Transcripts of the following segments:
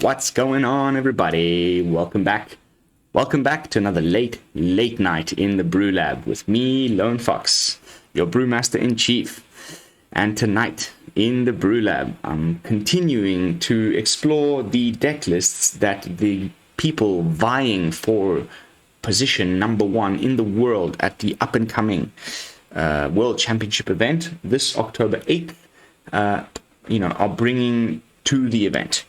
What's going on, everybody? Welcome back. Welcome back to another late night in the BrewLab with me, Lone Fox, your Brewmaster in Chief. And tonight in the BrewLab, I'm continuing to explore the deck lists that the people vying for position #1 in the world at the up-and-coming World Championship event this October 8th, are bringing to the event.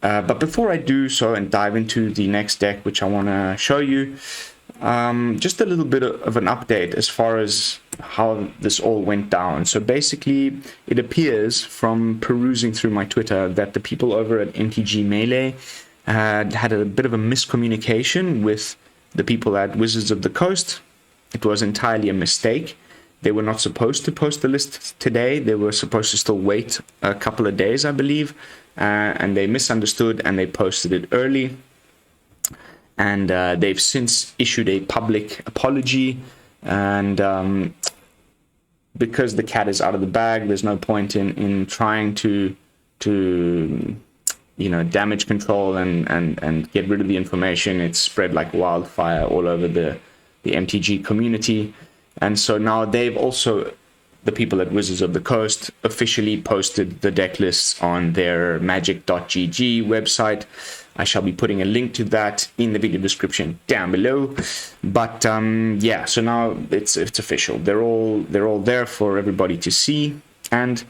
But before I do so and dive into the next deck, which I want to show you, just a little bit of an update as far as how this all went down. So basically, it appears from perusing through my Twitter that the people over at MTG Melee had a bit of a miscommunication with the people at Wizards of the Coast. It was entirely a mistake. They were not supposed to post the list today. They were supposed to still wait a couple of days, I believe. And they misunderstood and they posted it early. And they've since issued a public apology. And because the cat is out of the bag, there's no point in trying to damage control and get rid of the information. It's spread like wildfire all over the MTG community. And so now they've also, the people at Wizards of the Coast, officially posted the deck lists on their magic.gg website. I shall be putting a link to that in the video description down below. But so now it's official. They're all there for everybody to see. And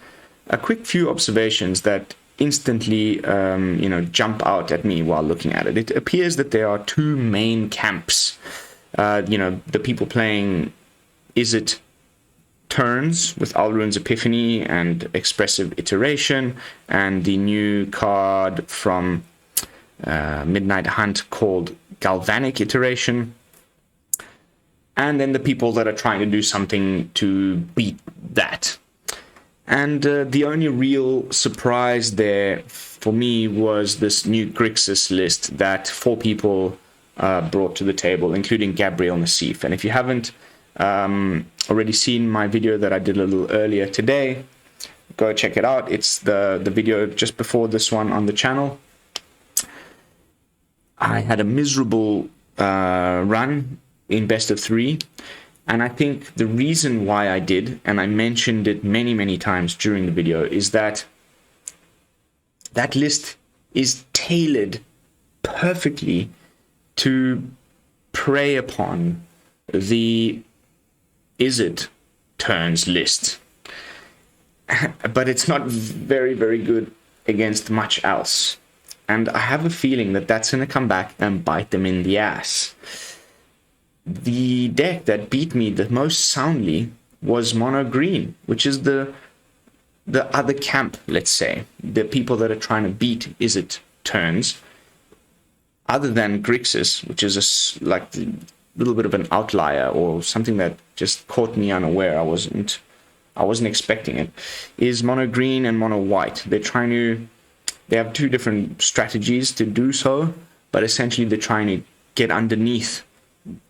a quick few observations that instantly jump out at me while looking at it. It appears that there are two main camps. The people playing Izzet turns with Alrund's Epiphany and Expressive Iteration, and the new card from Midnight Hunt called Galvanic Iteration, and then the people that are trying to do something to beat that. And the only real surprise there for me was this new Grixis list that 4 people brought to the table, including Gabriel Nassif. And if you haven't already seen my video that I did a little earlier today, go check it out. It's the video just before this one on the channel. I had a miserable run in best of 3, and I think the reason why I did, and I mentioned it many times during the video, is that list is tailored perfectly to prey upon the Izzet turns list, but it's not very good against much else, and I have a feeling that that's going to come back and bite them in the ass. The deck that beat me the most soundly was mono green, which is the other camp, let's say, the people that are trying to beat Izzet turns, other than Grixis, which is a little bit of an outlier or something that just caught me unaware. I wasn't expecting it. Is mono green and mono white. They have 2 different strategies to do so, but essentially they're trying to get underneath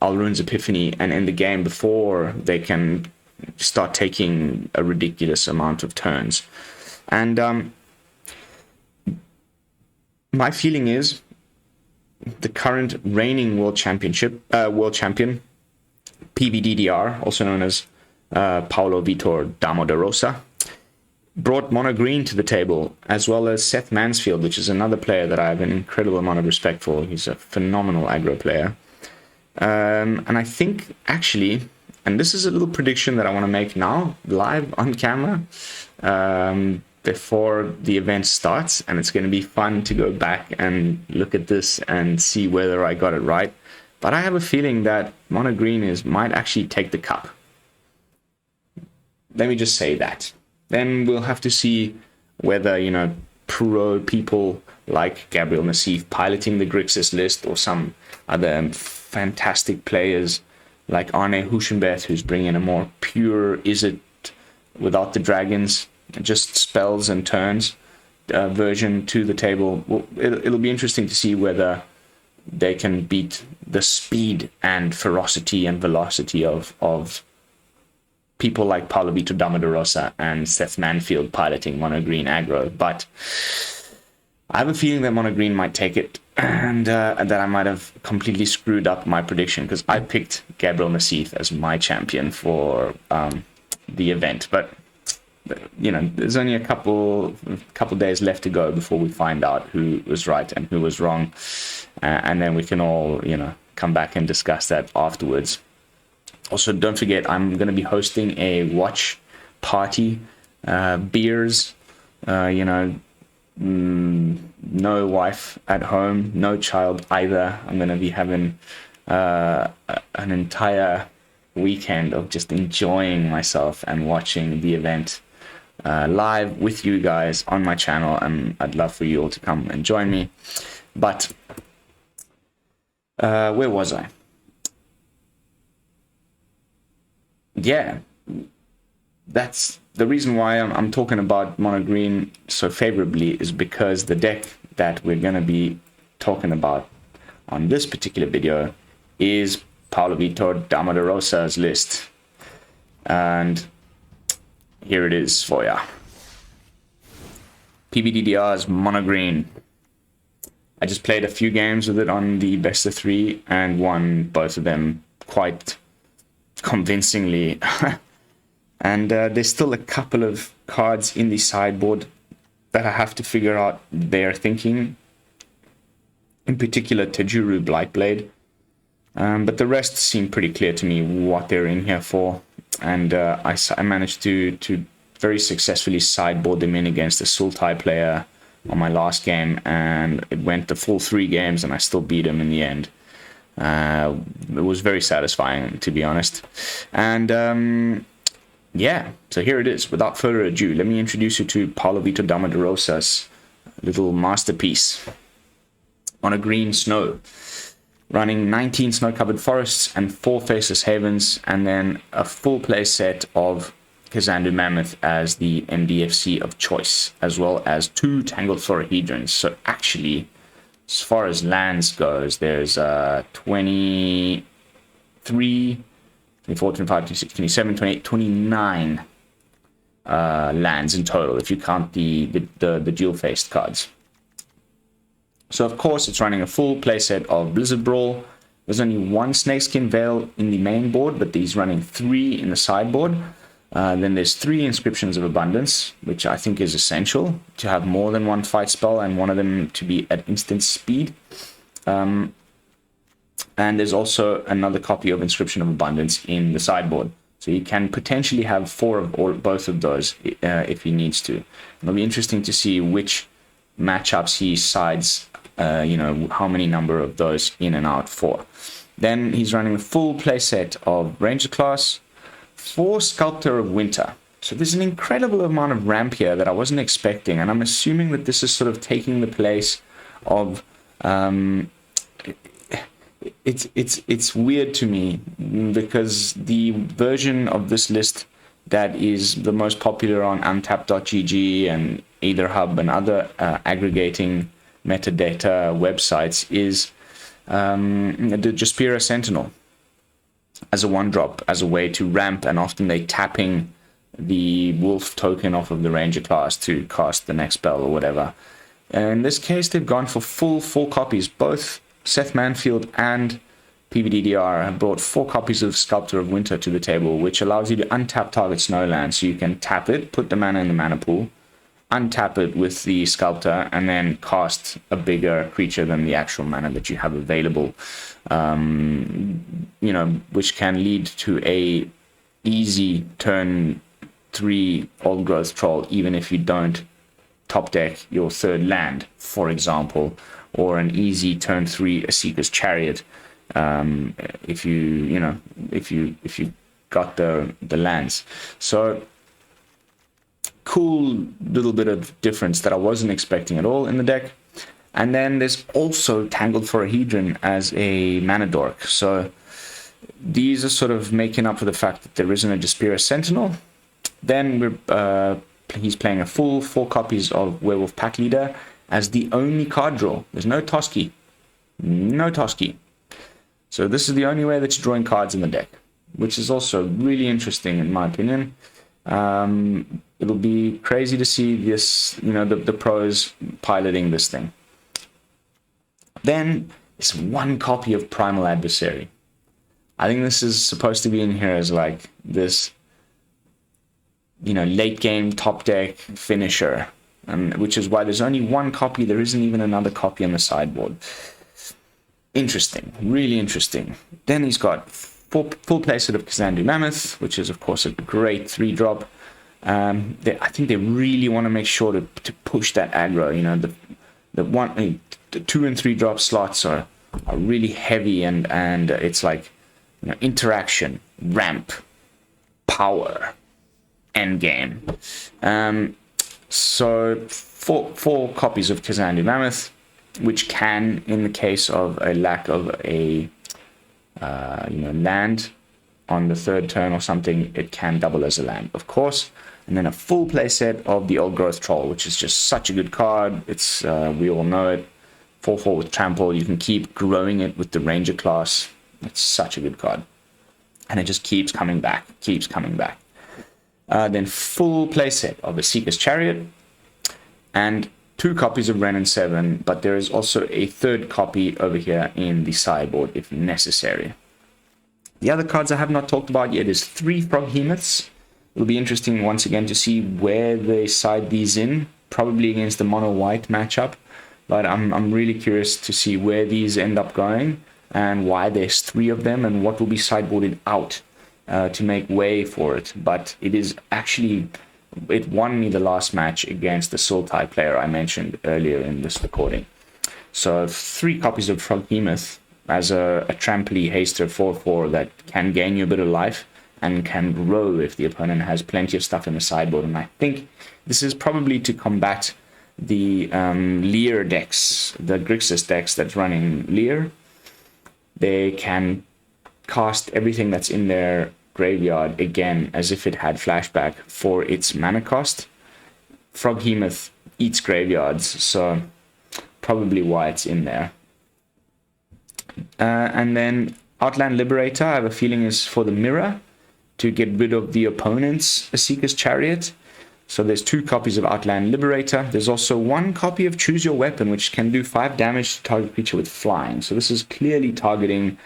Alrund's Epiphany and end the game before they can start taking a ridiculous amount of turns. And my feeling is the current reigning world champion, PVDDR, also known as Paulo, Vitor, Damo, Rosa, brought mono green to the table, as well as Seth Mansfield, which is another player that I have an incredible amount of respect for. He's a phenomenal aggro player. And I think, actually, and this is a little prediction that I want to make now, live on camera, before the event starts, and it's going to be fun to go back and look at this and see whether I got it right. But I have a feeling that mono green might actually take the cup. Let me just say that. Then we'll have to see whether, pro people like Gabriel Nassif piloting the Grixis list, or some other fantastic players like Arne Huschenbeth, who's bringing a more pure Izzet without the dragons, just spells and turns version to the table. Well, it'll be interesting to see whether they can beat the speed and ferocity and velocity of people like Paulo, Vitor, Damo, Rosa and Seth Mansfield piloting mono green aggro. But I have a feeling that Mono Green might take it, and that I might have completely screwed up my prediction, because I picked Gabriel Nassif as my champion for the event. But you know, there's only a couple days left to go before we find out who was right and who was wrong, and then we can all, you know, come back and discuss that afterwards. Also, don't forget, I'm going to be hosting a watch party, beers, you know, no wife at home, no child either. I'm going to be having an entire weekend of just enjoying myself and watching the event live with you guys on my channel, and I'd love for you all to come and join me. But where was I? Yeah, that's the reason why I'm talking about Mono Green so favorably, is because the deck that we're going to be talking about on this particular video is Paulo Vitor Damo de Rosa's list. And here it is for ya. PVDDR's Mono Green. I just played a few games with it on the best of 3 and won both of them quite convincingly. And there's still a couple of cards in the sideboard that I have to figure out their thinking. In particular, Tajuru Blightblade. But the rest seem pretty clear to me what they're in here for. And I managed to very successfully sideboard them in against a Sultai player on my last game. And it went the full 3 games and I still beat him in the end. It was very satisfying, to be honest. And yeah, so here it is. Without further ado, let me introduce you to Paulo Vitor Damo de Rosa's little masterpiece. On a green snow, running 19 snow-covered forests and 4 Faceless Havens, and then a full play set of Kazandu Mammoth as the MDFC of choice, as well as 2 Tangled Florahedrons. So actually, as far as lands goes, there's 23, 24, 25, 26, 27, 28, 29 lands in total, if you count the dual-faced cards. So, of course, it's running a full playset of Blizzard Brawl. There's only 1 Snakeskin Veil in the main board, but he's running 3 in the sideboard. Then there's 3 Inscriptions of Abundance, which I think is essential to have more than 1 fight spell and one of them to be at instant speed. And there's also another copy of Inscription of Abundance in the sideboard. So you can potentially have 4 of both of those if he needs to. It'll be interesting to see which matchups he sides, you know, how many number of those in and out for. Then he's running a full playset of Ranger class, 4 Sculptor of Winter. So there's an incredible amount of ramp here that I wasn't expecting, and I'm assuming that this is sort of taking the place of... It's weird to me, because the version of this list that is the most popular on untap.gg and EtherHub and other aggregating metadata websites is the Jaspera Sentinel as a 1-drop, as a way to ramp, and often they tapping the wolf token off of the ranger class to cast the next spell or whatever. In this case, they've gone for full 4 copies. Both Seth Manfield and PVDDR have brought 4 copies of Sculptor of Winter to the table, which allows you to untap target snowland. So you can tap it, put the mana in the mana pool, untap it with the Sculptor, and then cast a bigger creature than the actual mana that you have available. You know, which can lead to a easy turn 3 Old Growth Troll, even if you don't top deck your 3rd land, for example, or an easy turn 3 Esika's Chariot, if you got the lands. So cool little bit of difference that I wasn't expecting at all in the deck. And then there's also Tangled Florahedron as a mana dork. So these are sort of making up for the fact that there isn't a Jaspera Sentinel. Then he's playing a full 4 copies of Werewolf Pack Leader as the only card draw. There's no Toski. No Toski. So this is the only way that you're drawing cards in the deck, which is also really interesting in my opinion. it'll be crazy to see this, you know, the pros piloting this thing. Then it's one copy of Primal Adversary. I think this is supposed to be in here as like this, you know, late game top deck finisher, which is why there's only one copy. There isn't even another copy on the sideboard. Interesting, really interesting. Then he's got full playset of Kazandu Mammoth, which is of course a great 3-drop. I think they really want to make sure to push that aggro. You know, the 2 and 3 drop slots are really heavy, and it's like, you know, interaction, ramp, power, end game. So four copies of Kazandu Mammoth, which can, in the case of a lack of a land on the 3rd turn or something, it can double as a land, of course. And then a full playset of the Old Growth Troll, which is just such a good card. It's we all know it. 4/4 with trample. You can keep growing it with the Ranger class. It's such a good card, and it just keeps coming back, Then full playset of Esika's Chariot, and 2 copies of Wrenn and Seven, but there is also a 3rd copy over here in the sideboard if necessary. The other cards I have not talked about yet is 3 Froghemoths. It'll be interesting once again to see where they side these in, probably against the mono-white matchup, but I'm really curious to see where these end up going and why there's 3 of them and what will be sideboarded out to make way for it. But it is actually, it won me the last match against the Sultai player I mentioned earlier in this recording. So 3 copies of Froghemoth as a tramply haster 4/4 that can gain you a bit of life and can grow if the opponent has plenty of stuff in the sideboard. And I think this is probably to combat the Lear decks, the Grixis decks that's running Lear. They can cast everything that's in their graveyard again as if it had flashback for its mana cost. Froghemoth eats graveyards, so probably why it's in there. And then Outland Liberator, I have a feeling, is for the mirror, to get rid of the opponent's Esika's Chariot. So there's 2 copies of Outland Liberator. There's also 1 copy of Choose Your Weapon, which can do 5 damage to target creature with flying. So this is clearly targeting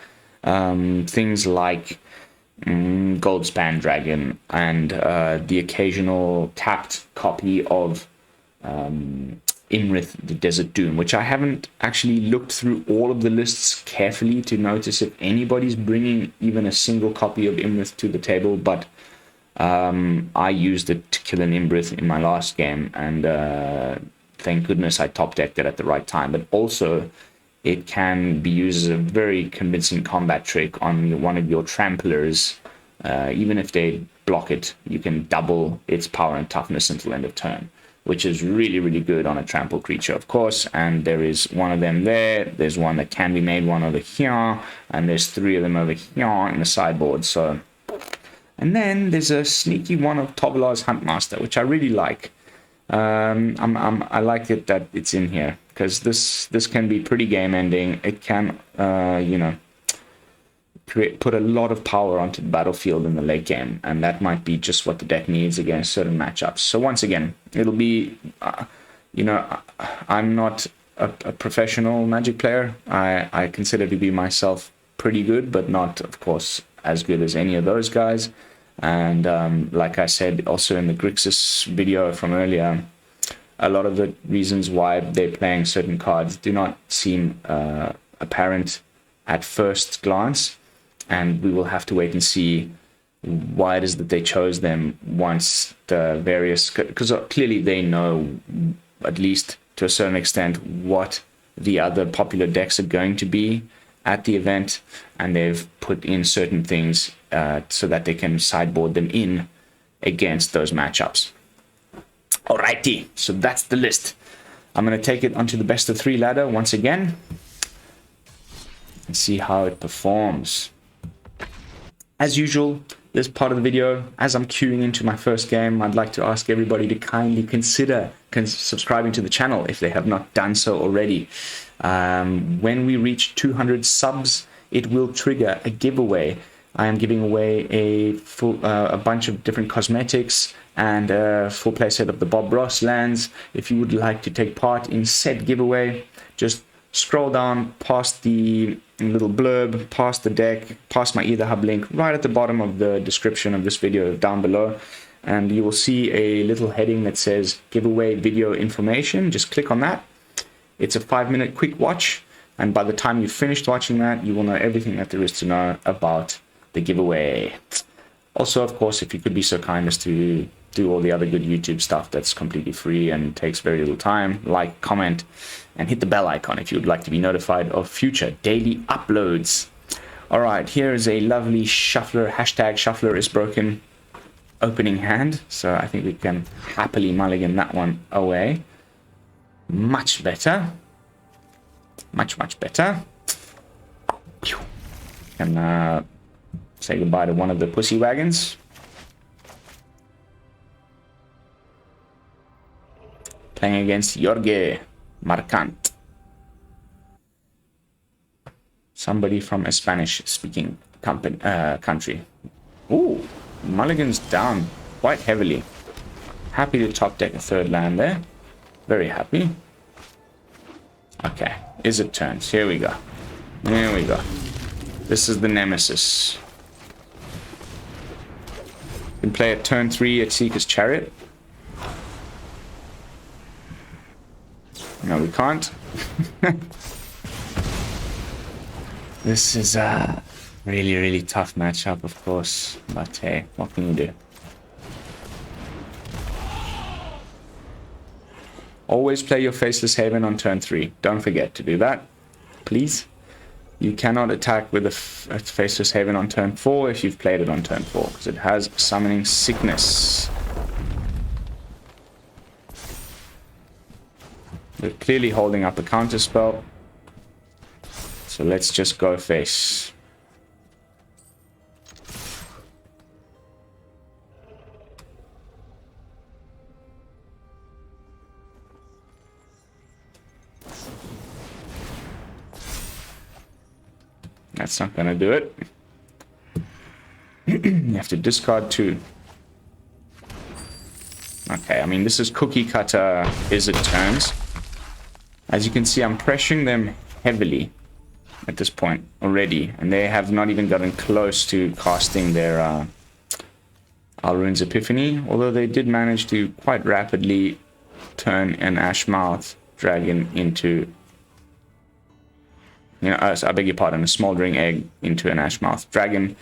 things like Goldspan Dragon and the occasional tapped copy of Imrith the Desert Doom, which I haven't actually looked through all of the lists carefully to notice if anybody's bringing even a single copy of Imrith to the table, but I used it to kill an Imrith in my last game, and thank goodness I top decked it at the right time. But also it can be used as a very convincing combat trick on one of your tramplers. Even if they block it, you can double its power and toughness until end of turn, which is really, really good on a trample creature, of course. And there is one of them there. There's one that can be made, one over here, and there's 3 of them over here in the sideboard. So, and then there's a sneaky one of Tovolar's Huntmaster, which I really like. I like it that it's in here, because this can be pretty game ending. It can, put a lot of power onto the battlefield in the late game, and that might be just what the deck needs against certain matchups. So once again, it'll be, I'm not a professional Magic player. I consider to be myself pretty good, but not, of course, as good as any of those guys. And like I said, also in the Grixis video from earlier, a lot of the reasons why they're playing certain cards do not seem apparent at first glance. And we will have to wait and see why it is that they chose them once the various... Because clearly they know, at least to a certain extent, what the other popular decks are going to be at the event. And they've put in certain things so that they can sideboard them in against those matchups. Alrighty, so that's the list. I'm going to take it onto the best of 3 ladder once again and see how it performs. As usual, this part of the video, as I'm queuing into my first game, I'd like to ask everybody to kindly consider subscribing to the channel if they have not done so already. When we reach 200 subs, it will trigger a giveaway. I am giving away a bunch of different cosmetics and a full playset of the Bob Ross lands. If you would like to take part in said giveaway, just scroll down past the little blurb, past the deck, past my Ether Hub link, right at the bottom of the description of this video down below, and you will see a little heading that says giveaway video information. Just click on that. It's a 5-minute quick watch, and by the time you've finished watching that, you will know everything that there is to know about the giveaway. Also, of course, if you could be so kind as to do all the other good YouTube stuff that's completely free and takes very little time, like, comment, and hit the bell icon if you would like to be notified of future daily uploads. Alright, here is a lovely shuffler, hashtag shuffler is broken opening hand, so I think we can happily mulligan that one away. Much better. Much better. And say goodbye to one of the pussy wagons. Playing against Jorge Marcant. Somebody from a Spanish-speaking country. Ooh, mulligan's down quite heavily. Happy to top deck a third land there. Very happy. Okay, Izzet turns. Here we go. Here we go. This is the nemesis. You can play at turn 3 at Esika's Chariot. No, we can't. This is a really tough matchup, of course. But hey, what can you do? Always play your Faceless Haven on turn 3. Don't forget to do that, please. You cannot attack with a Faceless Haven on turn 4 if you've played it on turn 4, because it has Summoning Sickness. They're clearly holding up a counter spell. So let's just go face. That's not gonna do it. You have to discard 2. Okay, I mean, this is cookie cutter Izzet turns. As you can see, I'm pressuring them heavily at this point already, and they have not even gotten close to casting their Alrune's Epiphany, although they did manage to quite rapidly turn an Ashmouth dragon into, I beg your pardon, a smoldering egg into an Ashmouth dragon,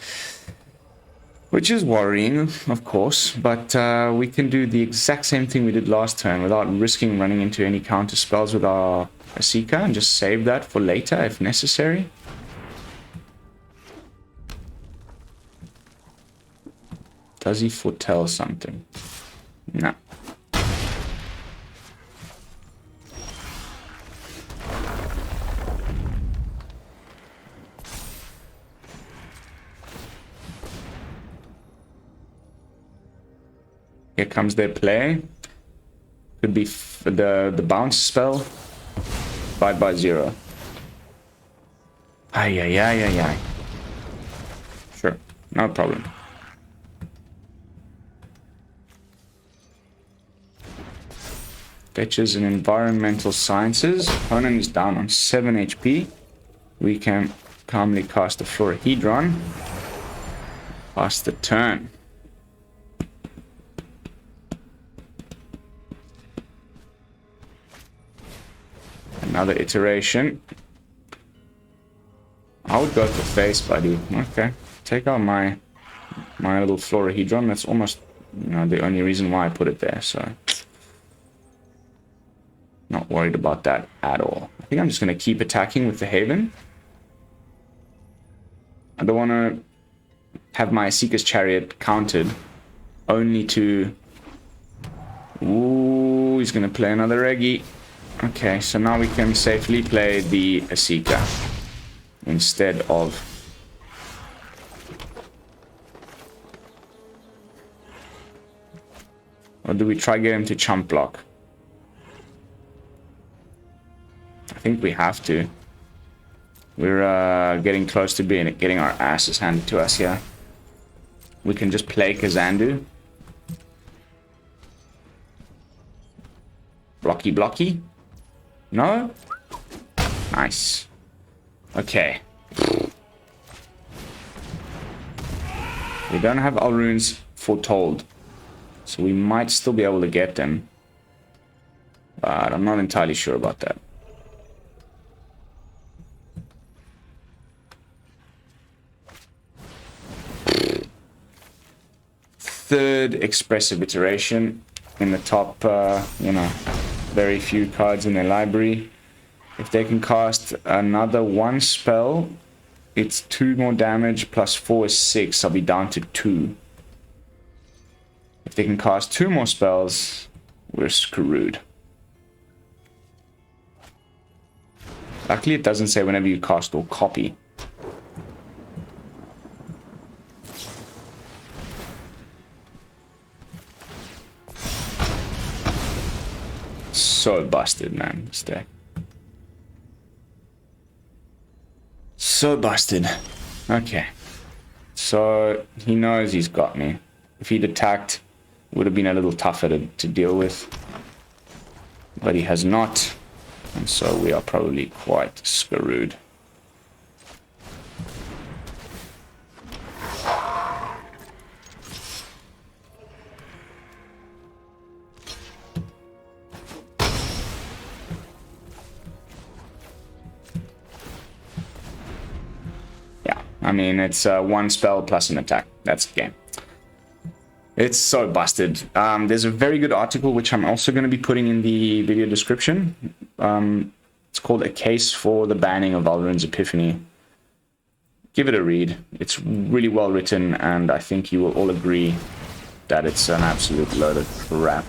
which is worrying, of course, but we can do the exact same thing we did last turn without risking running into any counter spells with our Esika, and just save that for later if necessary. Does he foretell something? No. Here comes their play. Could be the bounce spell. 5/0. Ay. Sure, no problem. Fetches and Environmental Sciences. Opponent is down on 7 HP. We can calmly cast the Florahedron. Pass the turn. Another iteration. I would go for face, buddy. Okay. Take out my little Florahedron. That's almost, the only reason why I put it there, so not worried about that at all. I think I'm just going to keep attacking with the Haven. I don't want to have my Esika's Chariot countered only to... Ooh, he's going to play another Eggy. Okay, so now we can safely play the Esika instead of... Or do we try get him to chump block? I think we have to. We're getting close to getting our asses handed to us here. We can just play Kazandu. Blocky. No? Nice. Okay. We don't have Alrune's Foretold, so we might still be able to get them. But I'm not entirely sure about that. Third expressive iteration in the top, you know, very few cards in their library. If they can cast another 1 spell, it's 2 more damage plus 4 is 6. I'll be down to 2. If they can cast 2 more spells, we're screwed. Luckily, it doesn't say whenever you cast or copy. So busted, man, this deck. So busted. Okay. So, he knows he's got me. If he'd attacked, it would have been a little tougher to deal with. But he has not. And so we are probably quite screwed. I mean, it's 1 spell plus an attack. That's the game. It's so busted. There's a very good article, which I'm also going to be putting in the video description. It's called A Case for the Banning of Alrune's Epiphany. Give it a read. It's really well written, and I think you will all agree that it's an absolute load of crap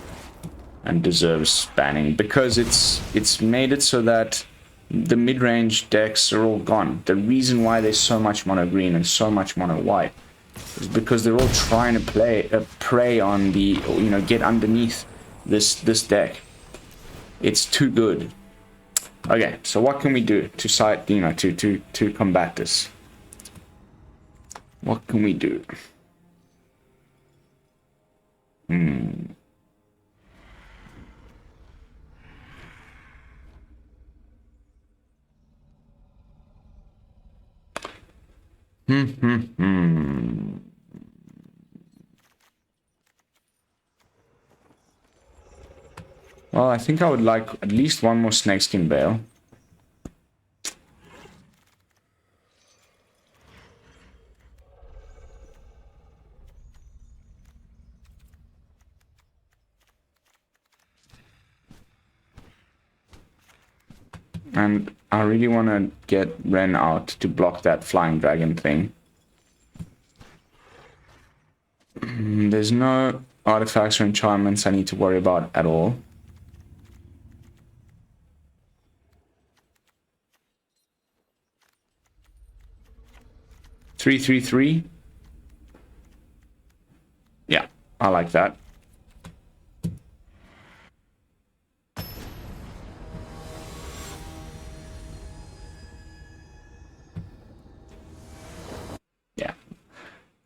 and deserves banning, because it's made it so that the mid-range decks are all gone. The reason why there's so much mono green and so much mono white is because they're all trying to prey on the, you know, get underneath this deck. It's too good. Okay, so what can we do to side, you know, to combat this? What can we do? Well, I think I would like at least 1 more Snakeskin Veil. And I really want to get Wrenn out to block that flying dragon thing. There's no artifacts or enchantments I need to worry about at all. Three, 3/3. Yeah, I like that. Yeah,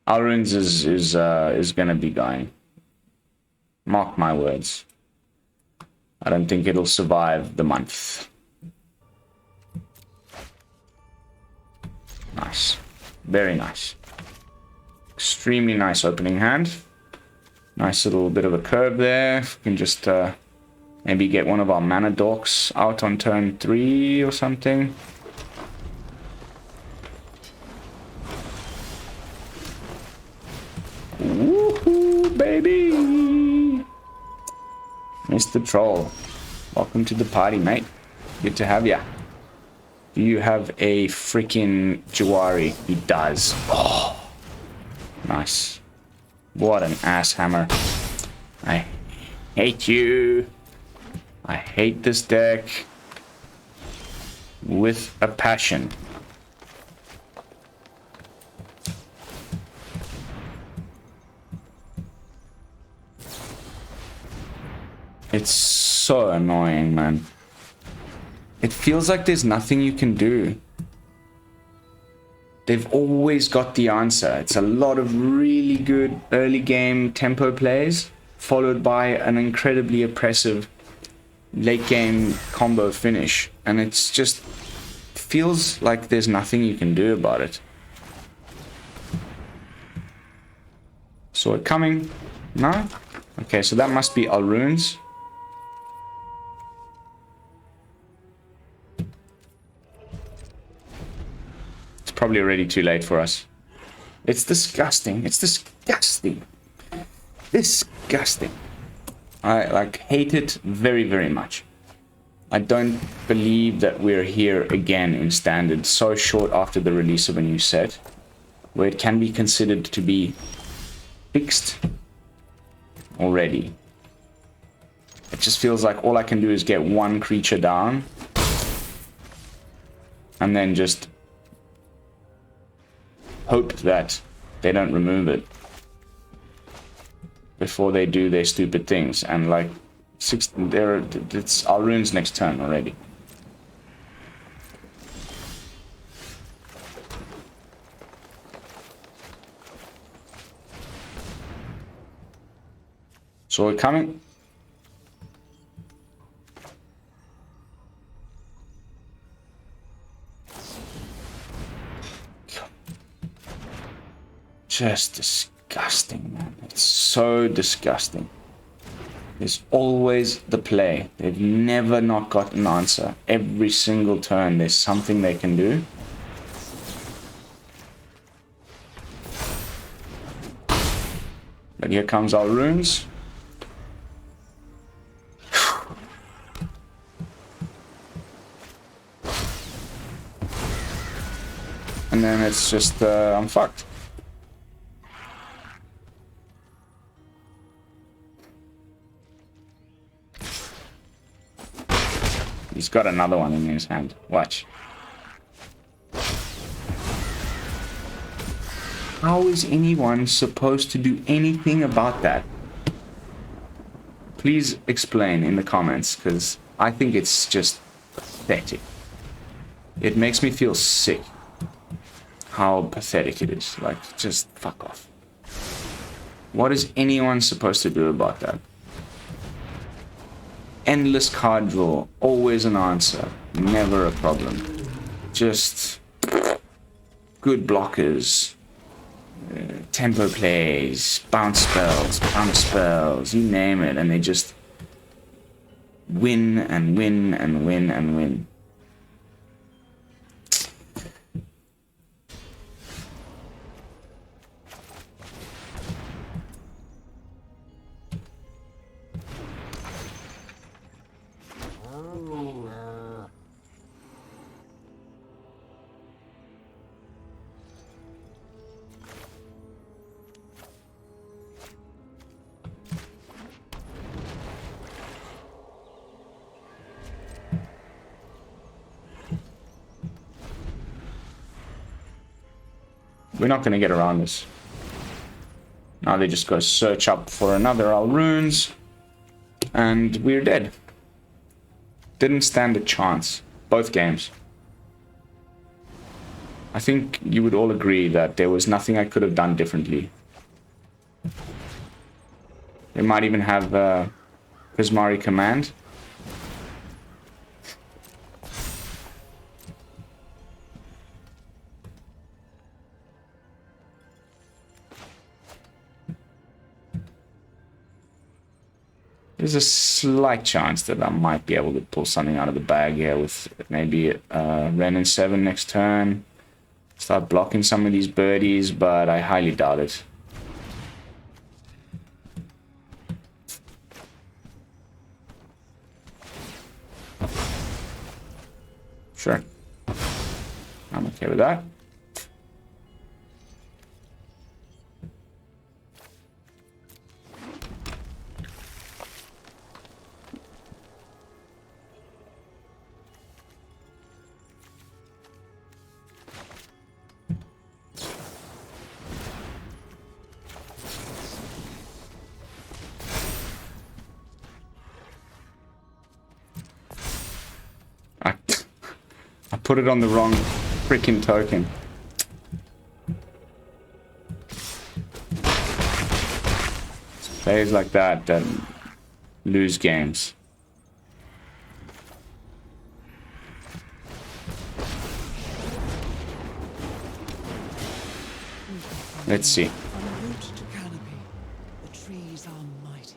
Alrune's is gonna be going. Mark my words. I don't think it'll survive the month. Nice. Very nice. Extremely nice opening hand. Nice little bit of a curve there. If we can just maybe get one of our mana dorks out on turn 3 or something. Woohoo, baby! Mr. Troll, welcome to the party, mate. Good to have ya. Do you have a freaking Jawari? He does. Oh, nice. What an ass hammer. I hate you. I hate this deck with a passion. It's so annoying, man. It feels like there's nothing you can do. They've always got the answer. It's a lot of really good early game tempo plays, followed by an incredibly oppressive late game combo finish, and it's just feels like there's nothing you can do about it. Sword coming. No? Okay, so that must be Alrune's. It's probably already too late for us. It's disgusting. It's disgusting. Disgusting. I like hate it very, very much. I don't believe that we're here again in Standard so short after the release of a new set, where it can be considered to be fixed already. It just feels like all I can do is get one creature down and then just hope that they don't remove it before they do their stupid things. And like it's Alrune's next turn already. So we're coming. Just disgusting, man. It's so disgusting. There's always the play. They've never not got an answer. Every single turn there's something they can do. But here comes our runes. And then it's just, I'm fucked. He's got another one in his hand. Watch. How is anyone supposed to do anything about that? Please explain in the comments, because I think it's just pathetic. It makes me feel sick how pathetic it is. Like, just fuck off. What is anyone supposed to do about that? Endless card draw, always an answer, never a problem. Just good blockers, tempo plays, bounce spells, you name it, and they just win and win and win and win. We're not going to get around this. Now they just go search up for another Alrunes, and we're dead. Didn't stand a chance. Both games. I think you would all agree that there was nothing I could have done differently. They might even have Prismari Command. There's a slight chance that I might be able to pull something out of the bag here with maybe Wrenn and Seven next turn. Start blocking some of these birdies, but I highly doubt it. Sure. I'm okay with that. I put it on the wrong freaking token. Players like that lose games. Let's see. From root to canopy, the trees are mighty.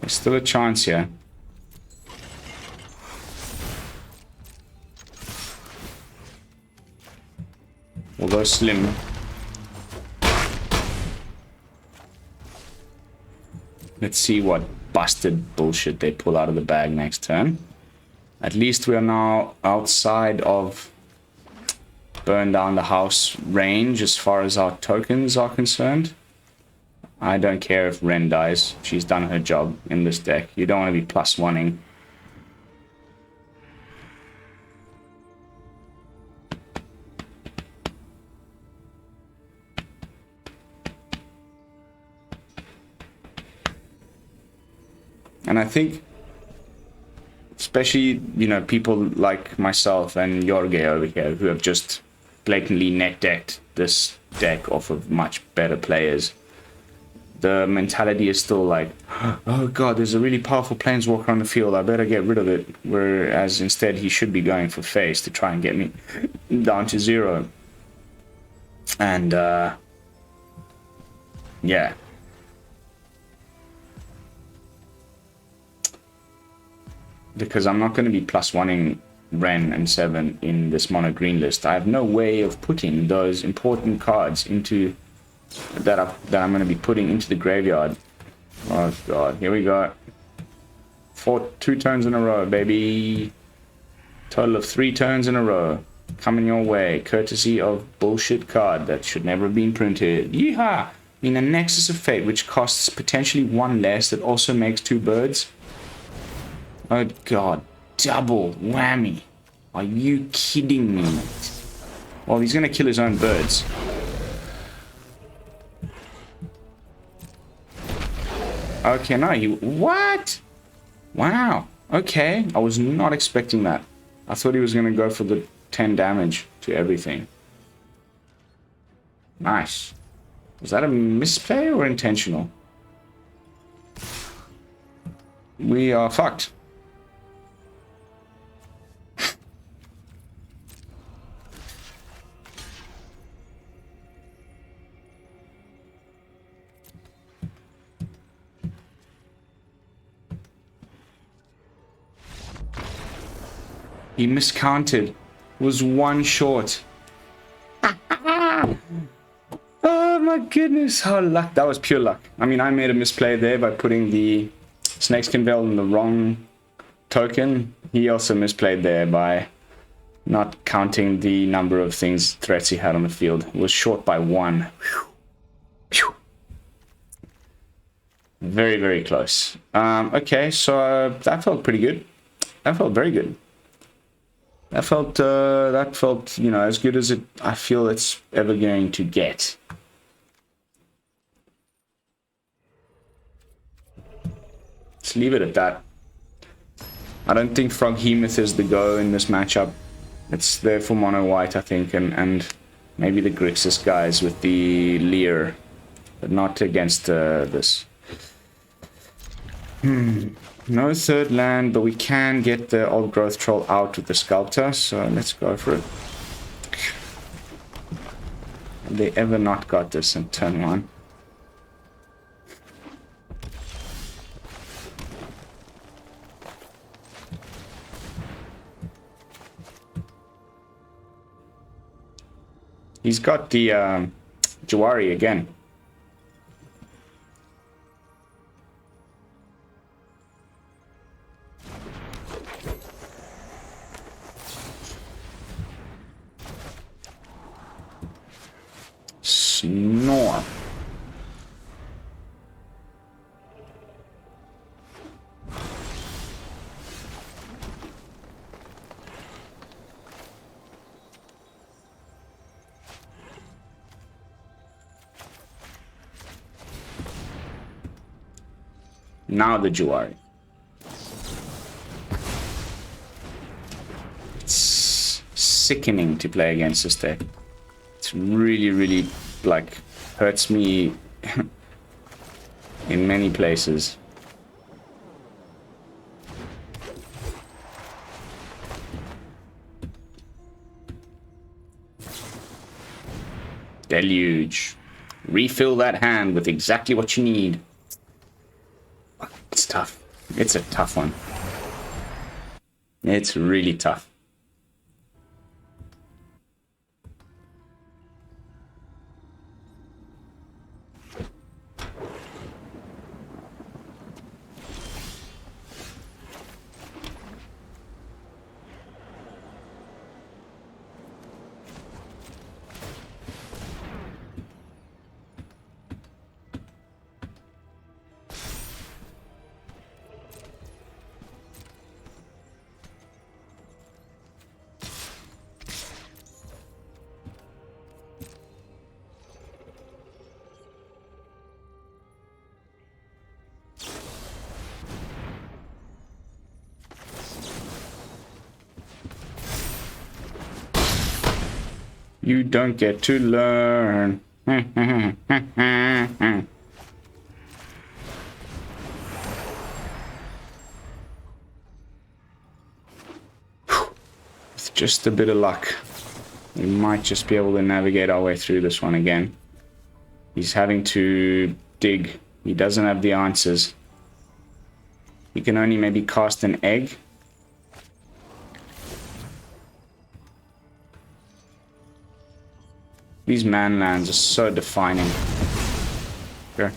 There's still a chance here. Although slim. Let's see what busted bullshit they pull out of the bag next turn. At least we are now outside of burn down the house range as far as our tokens are concerned. I don't care if Wrenn dies. She's done her job in this deck. You don't want to be +1ing. And I think, especially, you know, people like myself and Jorge over here who have just blatantly net decked this deck off of much better players, the mentality is still like, oh god, there's a really powerful planeswalker on the field, I better get rid of it. Whereas instead he should be going for face to try and get me down to 0. And, yeah. Because I'm not going to be +1ing Wrenn and Seven in this mono green list. I have no way of putting those important cards into that I'm going to be putting into the graveyard. Oh god, here we go. 2 turns in a row, baby. Total of 3 turns in a row. Coming your way, courtesy of bullshit card that should never have been printed. Yeehaw! In a Nexus of Fate, which costs potentially 1 less, that also makes 2 birds. Oh god, double whammy. Are you kidding me? Well, he's gonna kill his own birds. Okay, no, what? Wow, okay, I was not expecting that. I thought he was gonna go for the 10 damage to everything. Nice. Was that a misplay or intentional? We are fucked. He miscounted. Was 1 short. Oh my goodness, how luck. That was pure luck. I mean, I made a misplay there by putting the Snakeskin Veil in the wrong token. He also misplayed there by not counting the number of threats he had on the field. It was short by 1. Whew. Whew. Very, very close. Okay, so that felt pretty good. That felt very good. That felt, you know, as good as I feel it's ever going to get. Let's leave it at that. I don't think Froghemoth is the go in this matchup. It's there for mono white, I think, and maybe the Grixis guys with the Leer, but not against this. No 3rd land, but we can get the old growth troll out with the Sculptor, so let's go for it. Have they ever not got this in turn 1? He's got the Jawari again. Snore. Now the Jawari. It's sickening to play against this deck. It's really, really, like, hurts me in many places. Deluge. Refill that hand with exactly what you need. It's tough. It's a tough one. It's really tough. You don't get to learn. With just a bit of luck, we might just be able to navigate our way through this one again. He's having to dig. He doesn't have the answers. He can only maybe cast an egg. These man lands are so defining. Sure.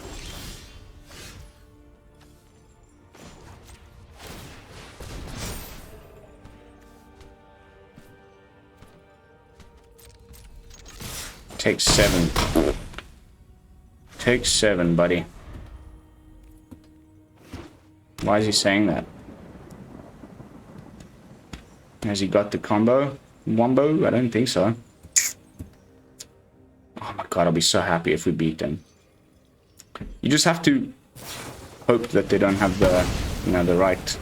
Take 7. Take 7, buddy. Why is he saying that? Has he got the combo? Wombo? I don't think so. Oh my god, I'll be so happy if we beat them. You just have to hope that they don't have the, you know, the right...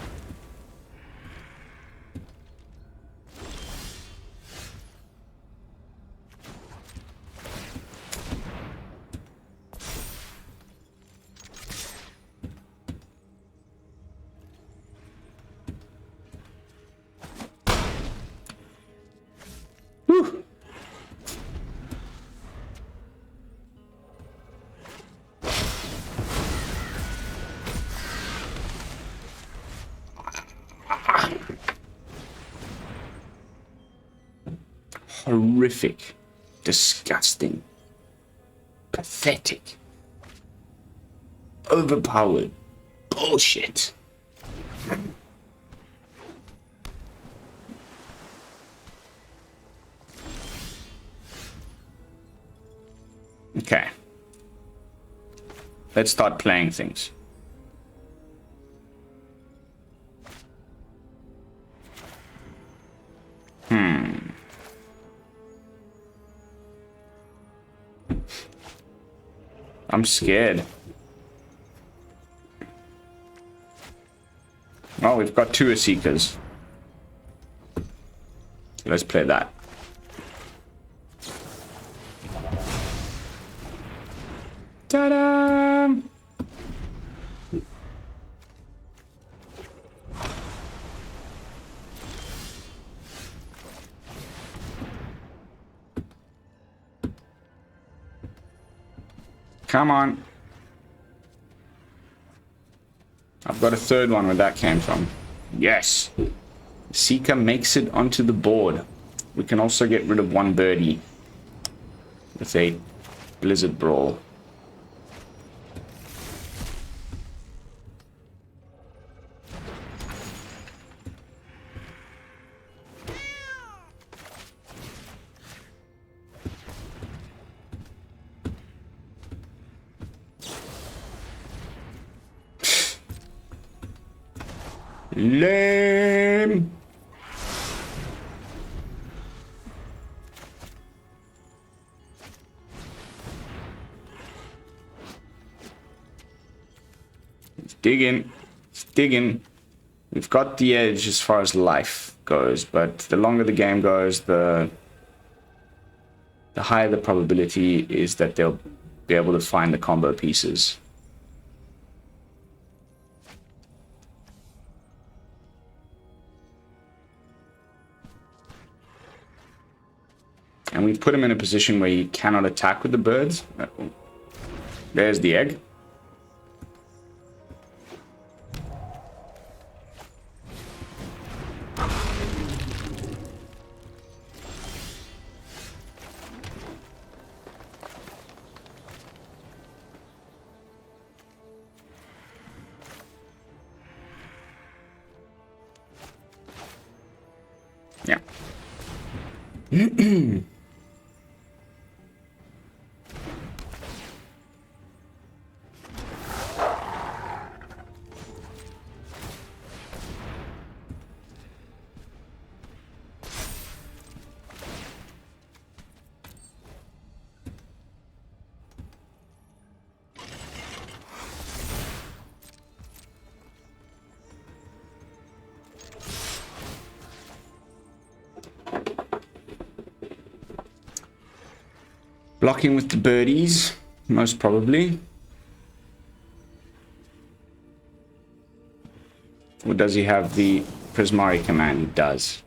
Whew. Horrific, disgusting, pathetic, overpowered bullshit. Okay. Let's start playing things. I'm scared. Oh, we've got 2 Esikas. Let's play that. Ta-da! Come on. I've got a third one where that came from. Yes. Esika makes it onto the board. We can also get rid of 1 birdie with a Blizzard Brawl. Lame. It's digging. It's digging. We've got the edge as far as life goes, but the longer the game goes, the higher the probability is that they'll be able to find the combo pieces. And we've put him in a position where he cannot attack with the birds. There's the egg. Yeah. Blocking with the birdies, most probably. Or does he have the Prismari command? He does.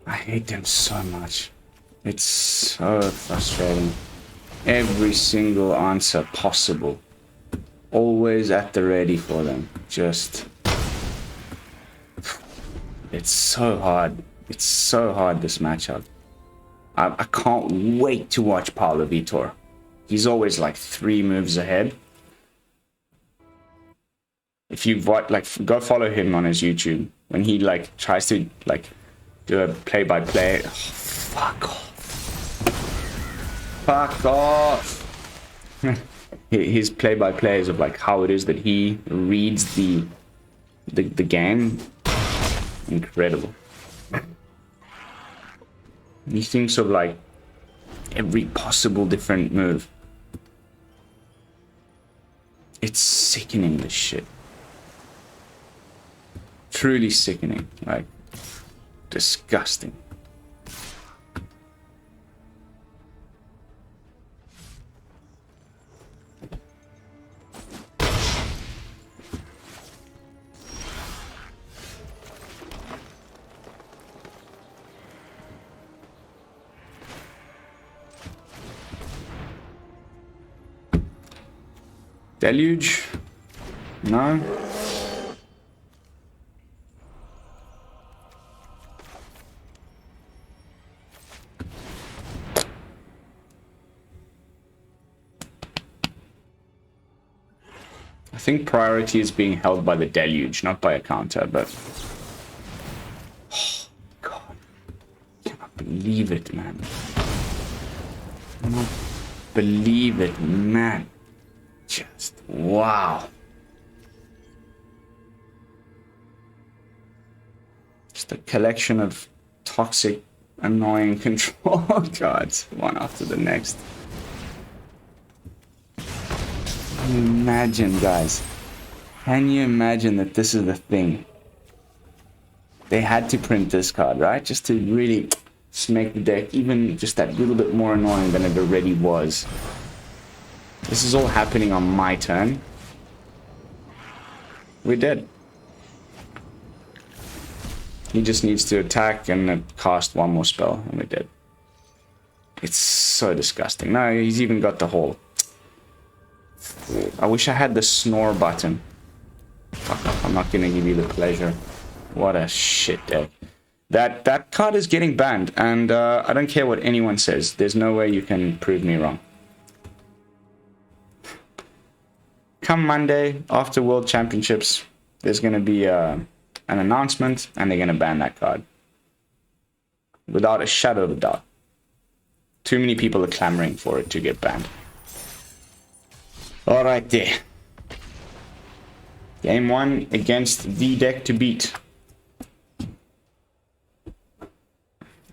I hate them so much. It's so frustrating. Every single answer possible. Always at the ready for them. Just... It's so hard. It's so hard, this matchup. I can't wait to watch Paulo Vitor. He's always like 3 moves ahead. If you've watched, like, go follow him on his YouTube. When he like tries to like do a play-by-play. Oh, fuck off. Fuck off. His play-by-plays of like how it is that he reads the game. Incredible. He thinks of like every possible different move. It's sickening, this shit. Truly sickening. Like, disgusting. Deluge? No. I think priority is being held by the Deluge, not by a counter, but... Oh, God. I cannot believe it, man. I cannot believe it, man. Just wow. Just a collection of toxic, annoying control cards, one after the next. Can you imagine, guys? Can you imagine that this is the thing? They had to print this card, right? Just to really make the deck even just that little bit more annoying than it already was. This is all happening on my turn. We're dead. He just needs to attack and cast one more spell, and we're dead. It's so disgusting. No, he's even got the hole. I wish I had the snore button. Fuck off, I'm not gonna give you the pleasure. What a shit deck. That card is getting banned, and I don't care what anyone says. There's no way you can prove me wrong. Come Monday, after World Championships, there's going to be an announcement, and they're going to ban that card. Without a shadow of a doubt. Too many people are clamoring for it to get banned. Alright there. Game 1 against the deck to beat.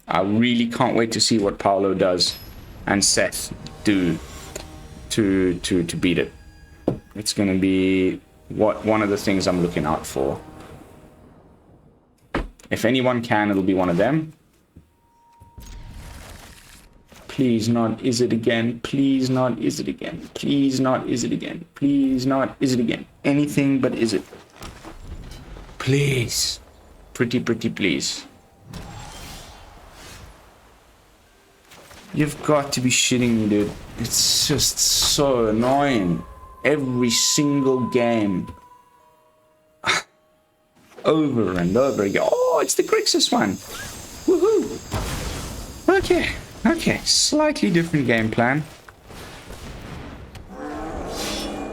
I really can't wait to see what Paulo does and Seth do to beat it. It's going to be one of the things I'm looking out for. If anyone can, it'll be one of them. Please not Izzet again. Please not Izzet again. Please not Izzet again. Please not Izzet again. Anything but Izzet. Please. Pretty please. You've got to be shitting me, dude. It's just so annoying. Every single game. Over and over again. Oh, it's the Grixis one. Woohoo. Okay. Okay. Slightly different game plan.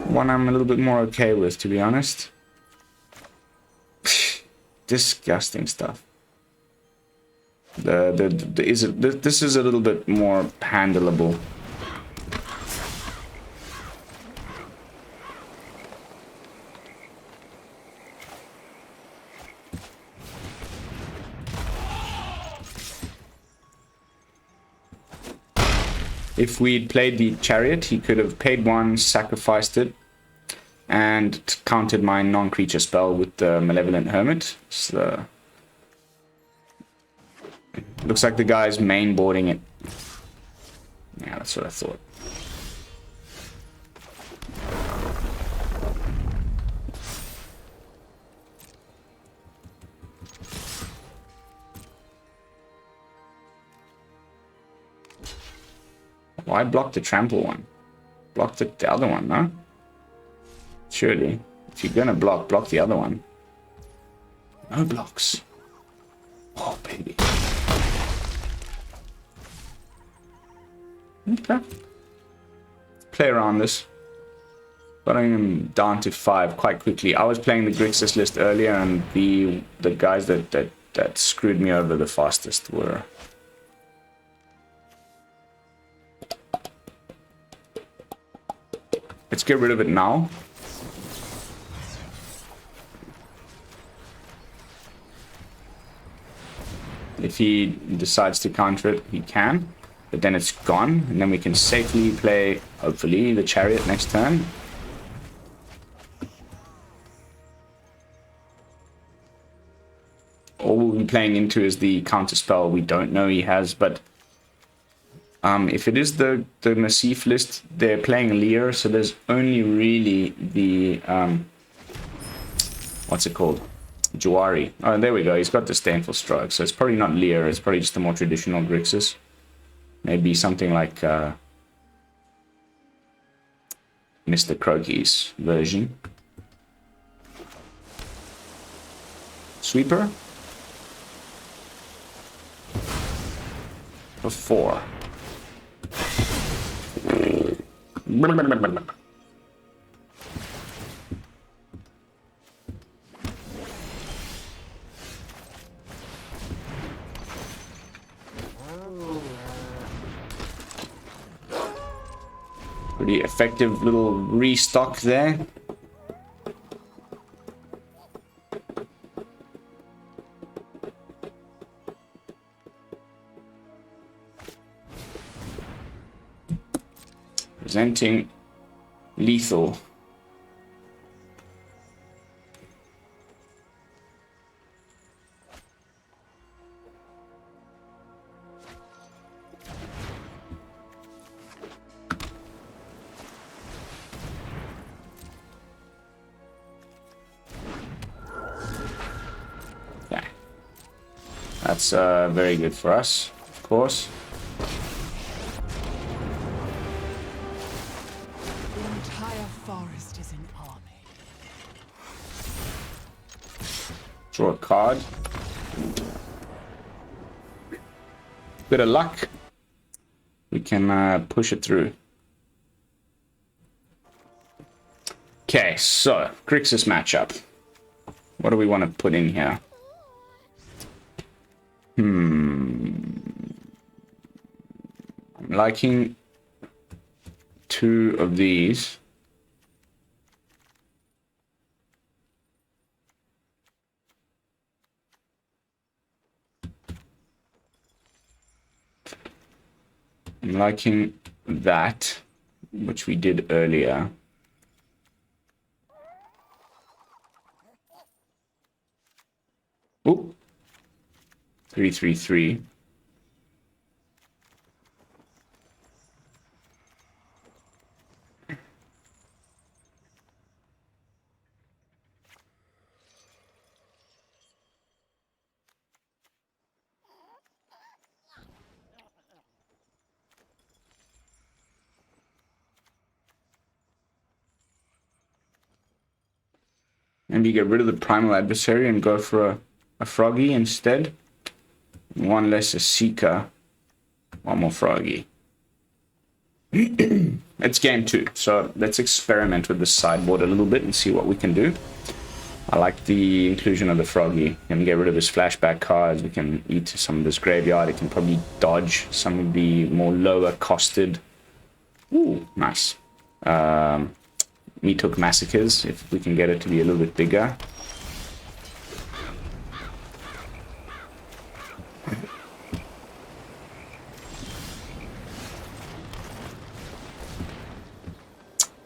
One I'm a little bit more okay with, to be honest. Disgusting stuff. This is a little bit more handleable. If we'd played the Chariot, he could have paid one, sacrificed it, and countered my non-creature spell with the Malevolent Hermit. So, looks like the guy's mainboarding it. Yeah, that's what I thought. Why block the trample one? Block the other one, no? Surely. If you're gonna block the other one. No blocks. Oh, baby. Okay. Play around this. Putting him down to 5 quite quickly. I was playing the Grixis list earlier, and the guys that screwed me over the fastest were... Let's get rid of it now. If he decides to counter it, he can. But then it's gone, and then we can safely play, hopefully, the Chariot next turn. All we'll be playing into is the counter spell we don't know he has, but if it is the Massif list, they're playing Lear, so there's only really the what's it called? Juari. Oh, there we go. He's got Disdainful Stroke, so it's probably not Lear. It's probably just a more traditional Grixis. Maybe something like Mr. Croaky's version. Sweeper for 4. Pretty effective little restock there. Presenting lethal. Yeah. That's very good for us, of course. Draw a card. Bit of luck. We can push it through. Okay, so Grixis matchup. What do we want to put in here? I'm liking 2 of these. I'm liking that, which we did earlier. Oh, 333. Maybe get rid of the Primal Adversary and go for a Froggy instead. One less Esika. One more Froggy. It's game 2, so let's experiment with the sideboard a little bit and see what we can do. I like the inclusion of the Froggy. We can get rid of his flashback cards. We can eat some of this graveyard. It can probably dodge some of the more lower costed. Ooh, nice. Me took Massacres, if we can get it to be a little bit bigger.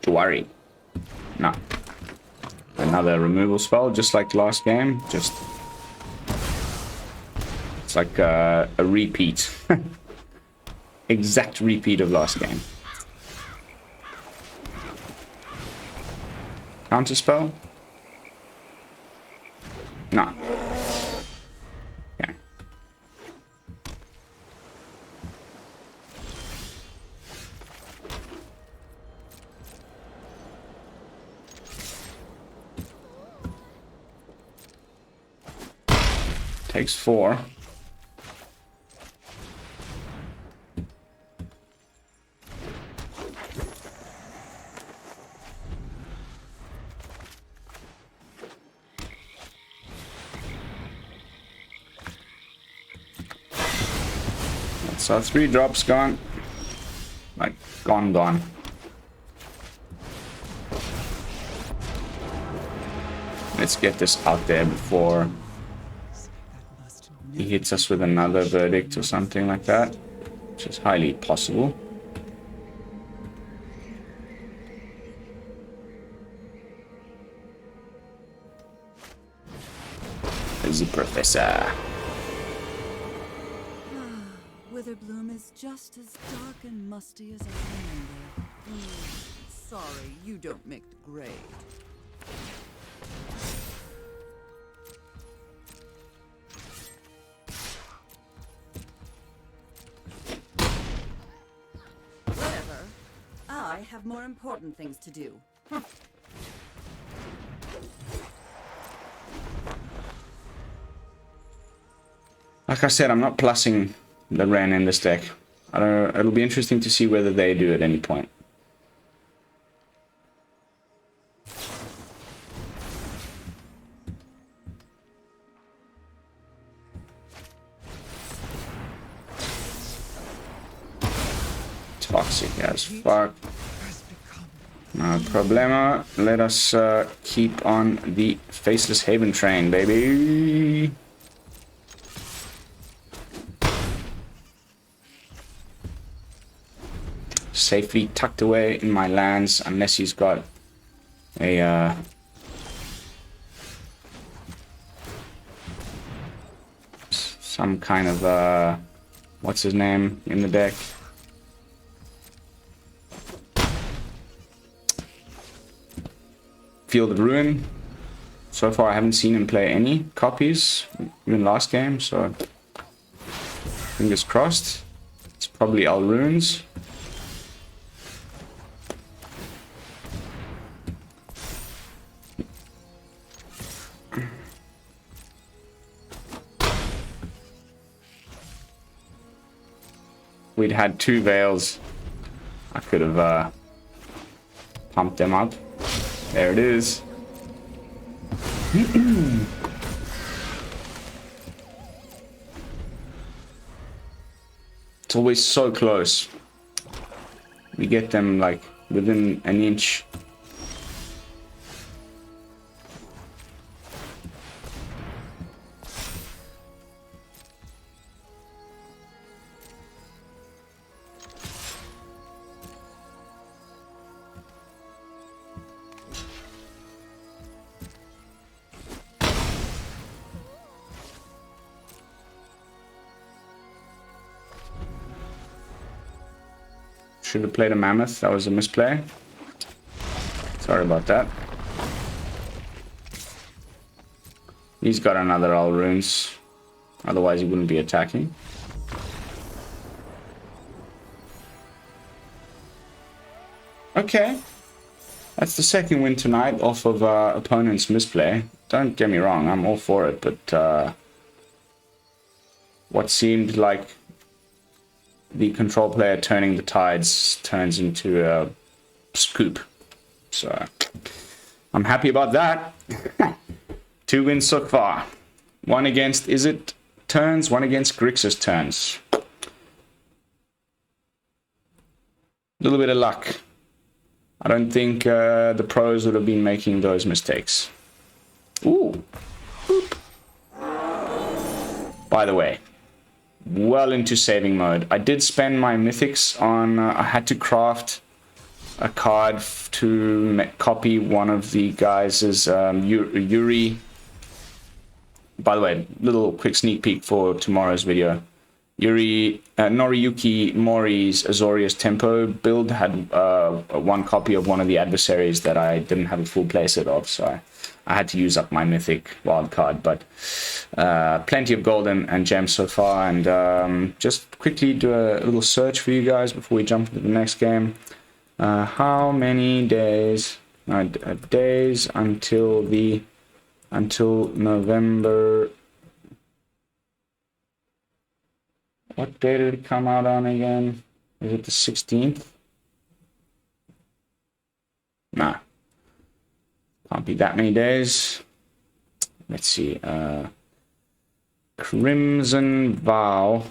To worry. No. Another removal spell, just like last game. Just it's like a repeat. Exact repeat of last game. Counter spell? No. Okay. Takes 4. So 3 drops gone. Like, gone. Let's get this out there before he hits us with another verdict or something like that, which is highly possible. The Professor. Witherbloom is just as dark and musty as I remember. Sorry, you don't make the grade. Whatever. I have more important things to do. Like I said, I'm not plussing the Wrenn in this deck. I don't know, it'll be interesting to see whether they do at any point. Toxic as fuck. No problema. Let us keep on the Faceless Haven train, baby. Safely tucked away in my lands, unless he's got a some kind of what's his name in the deck? Field of Ruin. So far I haven't seen him play any copies, even last game, so fingers crossed. It's probably all runes. We'd had 2 veils. I could have pumped them up. There it is. It's always so close. We get them like within an inch. Should have played a Mammoth. That was a misplay. Sorry about that. He's got another all runes. Otherwise he wouldn't be attacking. Okay. That's the second win tonight off of opponent's misplay. Don't get me wrong, I'm all for it, but what seemed like the control player turning the tides turns into a scoop. So I'm happy about that. 2 wins so far. 1 against Izzet turns, 1 against Grixis turns. A little bit of luck. I don't think the pros would have been making those mistakes. Ooh. Boop. By the way, well into saving mode. I did spend my mythics on... I had to craft a card to copy one of the guys' Yuri. By the way, little quick sneak peek for tomorrow's video. Noriyuki Mori's Azorius Tempo build had 1 copy of one of the adversaries that I didn't have a full playset of, so I had to use up my mythic wildcard, but plenty of gold and gems so far, and just quickly do a little search for you guys before we jump into the next game. How many days? Days until November. What day did it come out on again? Is it the 16th? Nah. Can't be that many days. Let's see. Crimson Vow.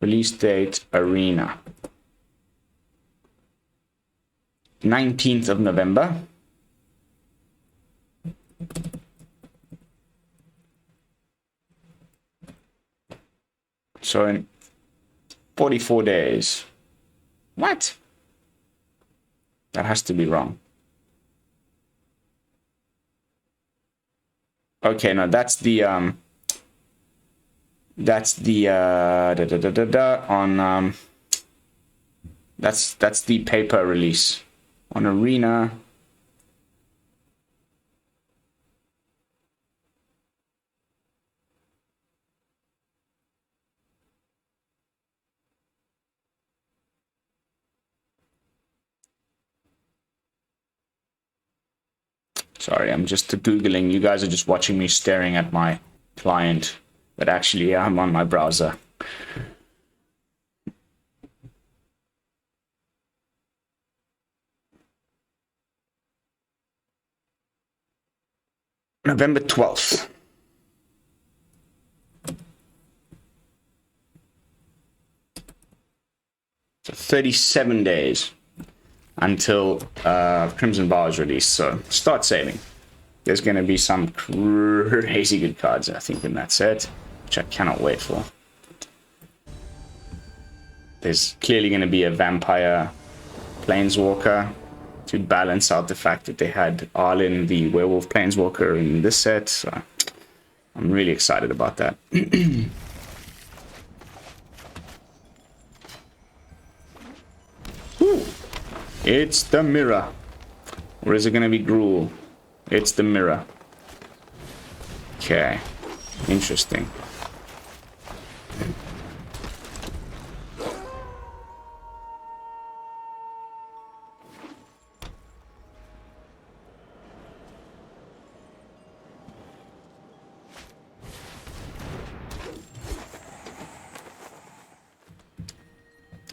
Release date Arena. 19th of November. So in 44 days. What? That has to be wrong. Okay, no, that's the on that's the paper release. On Arena. Sorry, I'm just Googling. You guys are just watching me staring at my client, but actually I'm on my browser. November 12th. So 37 days until Crimson Bar is released, so start saving. There's going to be some crazy good cards, I think, in that set, which I cannot wait for. There's clearly going to be a Vampire Planeswalker to balance out the fact that they had Arlen, the Werewolf Planeswalker, in this set, so I'm really excited about that. Ooh. It's the mirror. Or is it going to be Gruul? It's the mirror. Okay. Interesting.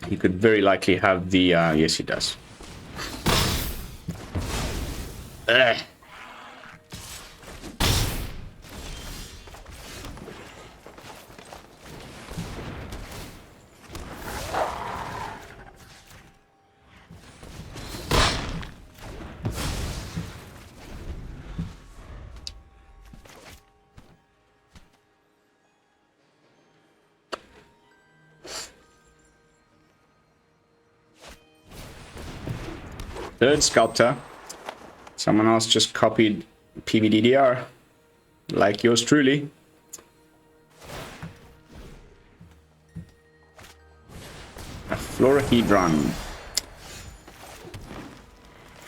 He could very likely have the... yes, he does. Ugh. Third Sculptor. Someone else just copied PVDDR, like yours truly. A Florahedron.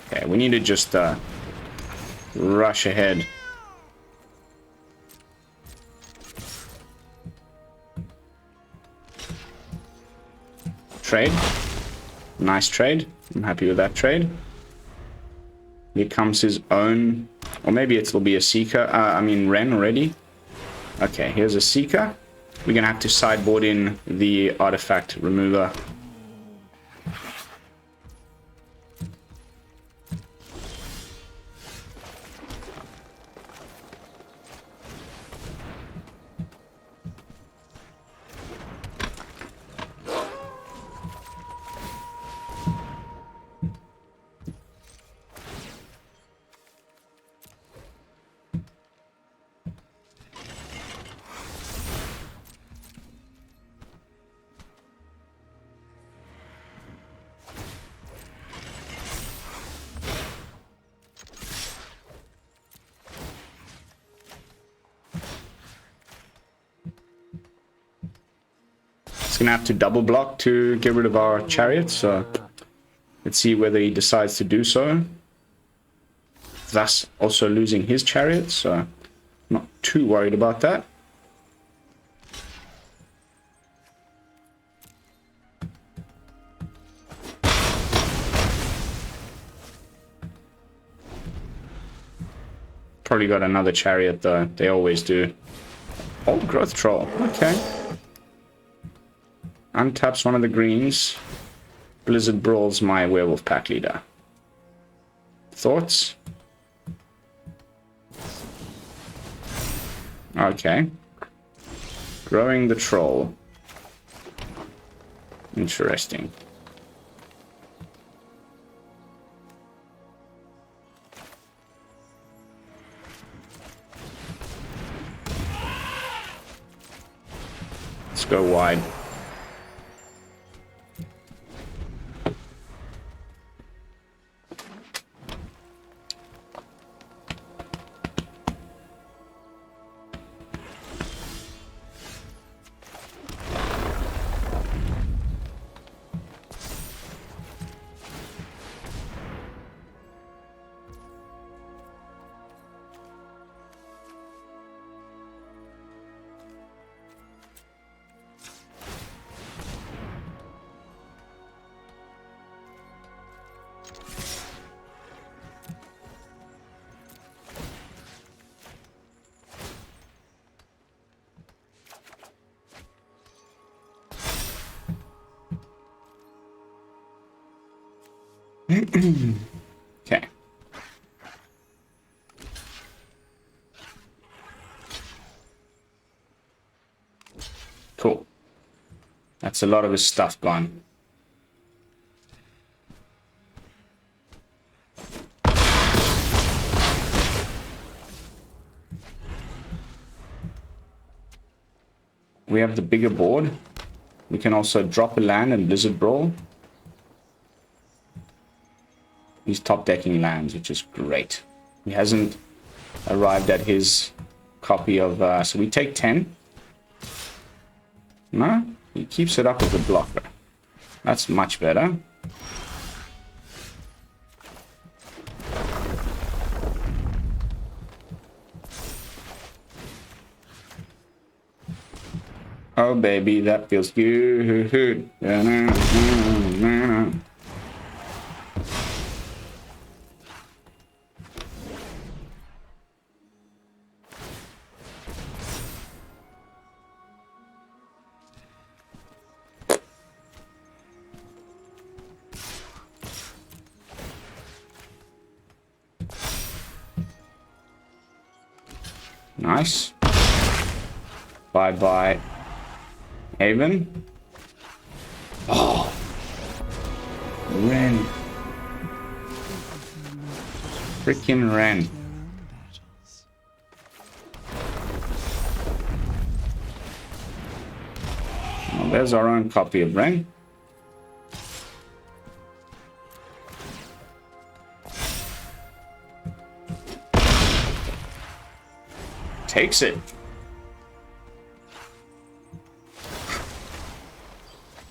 Okay, we need to just rush ahead. Trade. Nice trade. I'm happy with that trade. Here comes his own, or maybe it'll be Esika. I mean Wrenn already. Okay, here's Esika. We're gonna have to sideboard in the artifact remover. Gonna have to double block to get rid of our Chariot, so let's see whether he decides to do so, thus also losing his Chariot, so not too worried about that. Probably got another Chariot though, they always do. Old Growth Troll, okay. Untaps one of the greens. Blizzard Brawl's my Werewolf pack leader. Thoughts? Okay. Growing the troll. Interesting. Let's go wide. Okay. Cool. That's a lot of his stuff gone. We have the bigger board. We can also drop a land and Blizzard Brawl. He's top decking lands, which is great. He hasn't arrived at his copy of... so we take 10. No, he keeps it up as a blocker. That's much better. Oh baby, that feels good. Nice. Bye-bye. Haven. Oh. Wrenn. Freaking Wrenn. Well, there's our own copy of Wrenn. Takes it.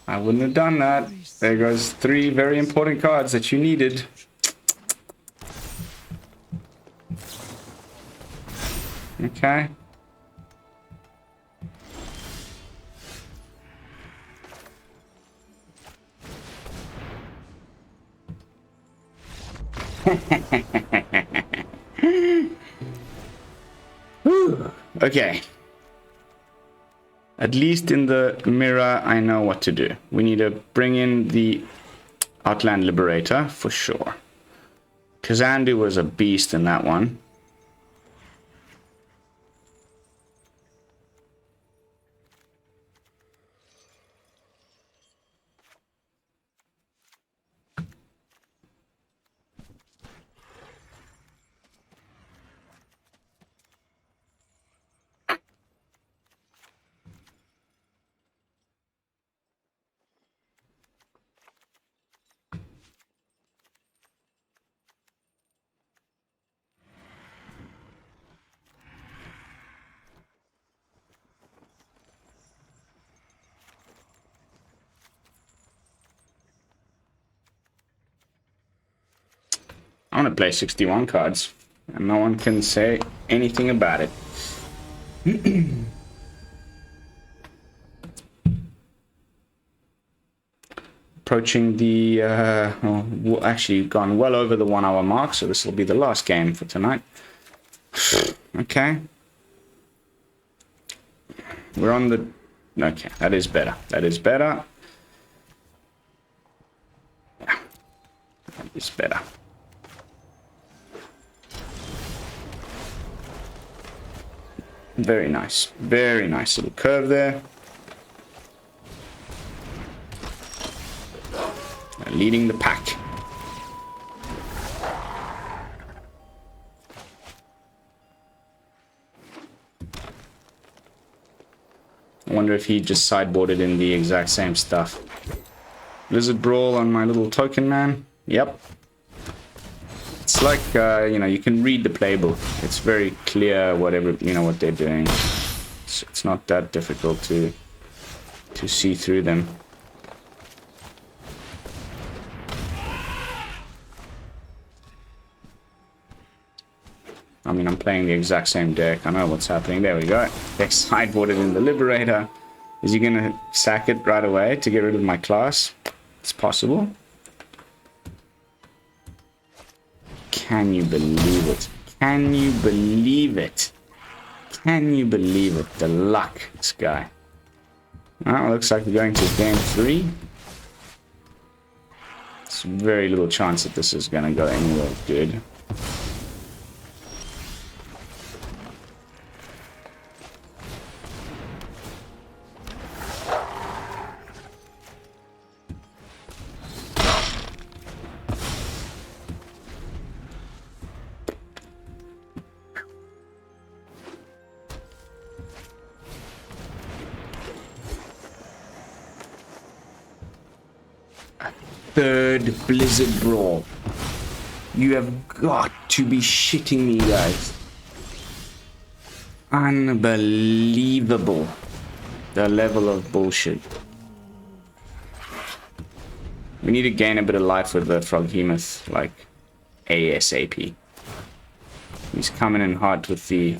I wouldn't have done that. There goes 3 very important cards that you needed. Okay. Okay. At least in the mirror, I know what to do. We need to bring in the Outland Liberator, for sure. Kazandu was a beast in that one. I want to play 61 cards, and no one can say anything about it. Approaching the, well, actually gone well over the 1 hour mark, so this will be the last game for tonight. Okay. We're on the, okay, that is better. That is better. Yeah, that is better. Very nice little curve there. Leading the pack. I wonder if he just sideboarded in the exact same stuff. Blizzard Brawl on my little token man. Yep. It's like, you know, you can read the playbook. It's very clear whatever, you know, what they're doing. It's not that difficult to see through them. I mean, I'm playing the exact same deck. I know what's happening. There we go. They sideboarded in the Liberator. Is he going to sack it right away to get rid of my class? It's possible. Can you believe it? Can you believe it? Can you believe it? The luck, this guy. Well, looks like we're going to game 3. There's very little chance that this is going to go anywhere good. Third Blizzard Brawl. You have got to be shitting me, guys. Unbelievable. The level of bullshit. We need to gain a bit of life with the Froghemoth, like ASAP. He's coming in hard with the...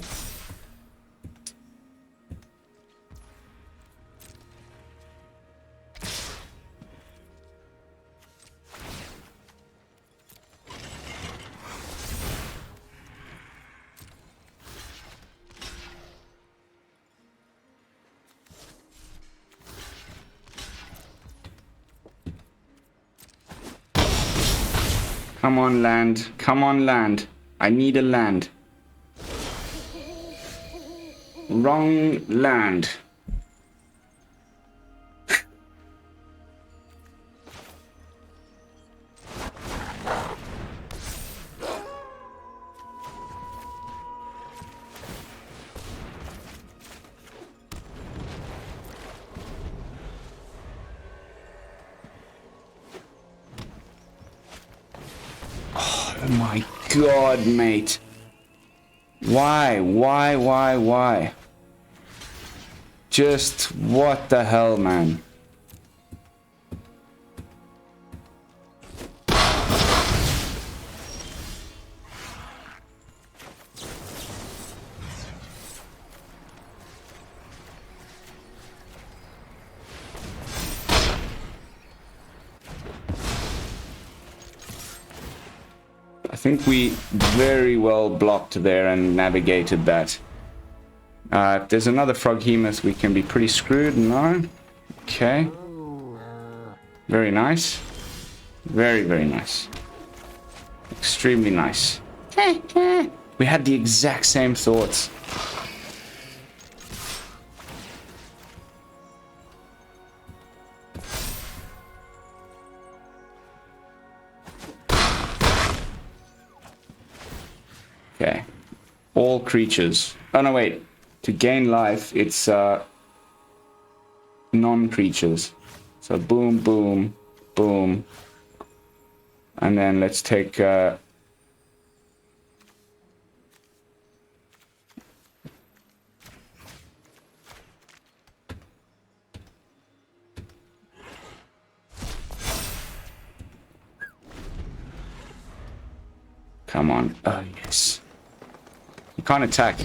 Come on, land. Come on, land. I need a land. Wrong land. Oh my god, mate. Why? Just what the hell, man? think we very well blocked there and navigated that. If there's another Froghemoth, we can be pretty screwed. No? Okay. Very nice. Very, very nice. Extremely nice. We had the exact same thoughts. Okay. All creatures. Oh no, wait. To gain life, it's non-creatures. So boom, boom, boom. And then let's take... Come on. Oh, yes. You can't attack.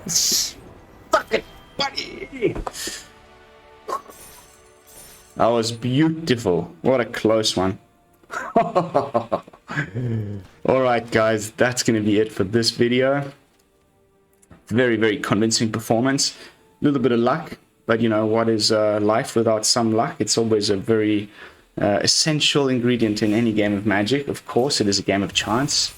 Fuck it, buddy! That was beautiful. What a close one. Alright guys, that's going to be it for this video. Very, very convincing performance. A little bit of luck, but you know, what is life without some luck? It's always a very essential ingredient in any game of Magic. Of course, it is a game of chance.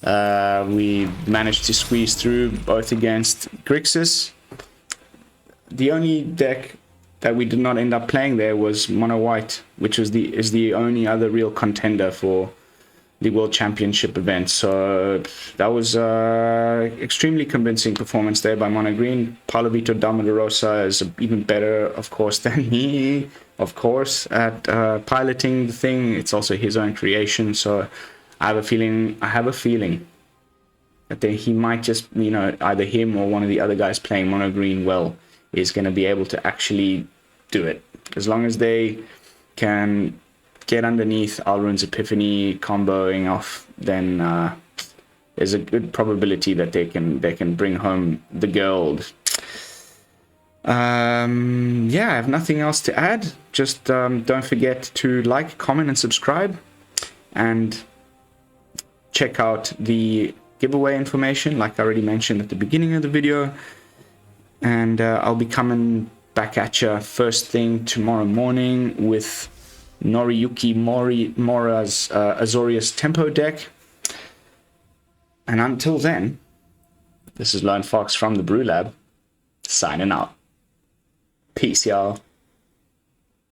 We managed to squeeze through both against Grixis. The only deck that we did not end up playing there was mono white, which is the only other real contender for the World Championship event. So that was extremely convincing performance there by mono green. Paulo, Vitor, Damo, Rosa is even better, of course, than me, of course, at piloting the thing. It's also his own creation, so I have a feeling that he might just, you know, either him or one of the other guys playing mono green well is going to be able to actually do it. As long as they can get underneath Alrund's Epiphany comboing off, then there's a good probability that they can bring home the gold. Yeah, I have nothing else to add. Just don't forget to like, comment, and subscribe, and check out the giveaway information, like I already mentioned at the beginning of the video. And I'll be coming back at you first thing tomorrow morning with Noriyuki Mora's Azorius Tempo deck. And until then, this is Lone Fox from the BrewLab, signing out. Peace, y'all.